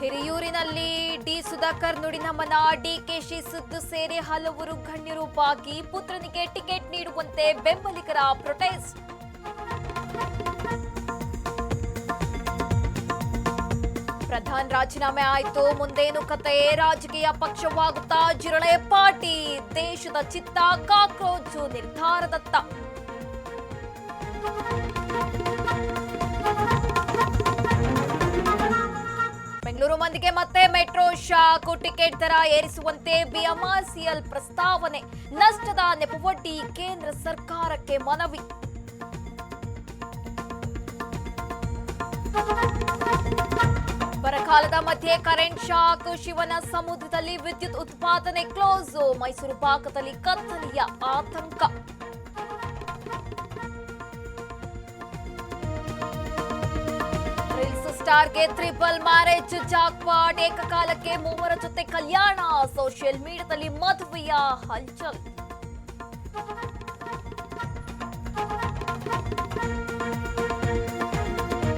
ಹಿರಿಯೂರಿನಲ್ಲಿ D Sudhakar ನುಡಿನಮನ, DKShi ಸುದ್ದು ಸೇರಿ ಹಲವರು ಗಣ್ಯರು ಭಾಗಿ. ಪುತ್ರನಿಗೆ ಟಿಕೆಟ್ ನೀಡುವಂತೆ ಬೆಂಬಲಿಗರ ಪ್ರೊಟೆಸ್ಟ್. ಪ್ರಧಾನ್ ರಾಜೀನಾಮೆ ಆಯ್ತು, ಮುಂದೇನು ಕತೆ? ರಾಜಕೀಯ ಪಕ್ಷವಾಗುತ್ತಾ ಜಿರಳೆ ಪಾರ್ಟಿ? ದೇಶದ ಚಿತ್ತ ಕಾಕ್ರೋಚು ನಿರ್ಧಾರದತ್ತ. ಬೆಂಗಳೂರು ಮಂದಿಗೆ ಮತ್ತೆ ಮೆಟ್ರೋ ಶಾಕ್. ಟಿಕೆಟ್ ದರ ಏರಿಸುವಂತೆ ಬಿಎಂಆರ್ಸಿಎಲ್ ಪ್ರಸ್ತಾವನೆ. ನಷ್ಟದ ನೆಪವೊಡ್ಡಿ ಕೇಂದ್ರ ಸರ್ಕಾರಕ್ಕೆ ಮನವಿ. ಬರಗಾಲದ ಮಧ್ಯೆ ಕರೆಂಟ್ ಶಾಕ್. ಶಿವನ ಸಮುದ್ರದಲ್ಲಿ ವಿದ್ಯುತ್ ಉತ್ಪಾದನೆ ಕ್ಲೋಸ್. ಮೈಸೂರು ಭಾಗದಲ್ಲಿ ಕತ್ತಲೆಯ ಆತಂಕ. ರೀಲ್ಸ್ ಸ್ಟಾರ್ಗೆ ಟ್ರಿಪಲ್ ಮ್ಯಾರೇಜ್ ಜಾಕ್ಪಾಟ್. ಏಕಕಾಲಕ್ಕೆ 3 ಜೊತೆ ಕಲ್ಯಾಣ. ಸೋಷಿಯಲ್ ಮೀಡಿಯಾದಲ್ಲಿ ಮದುವೆಯ ಹಲ್ಚಲ್.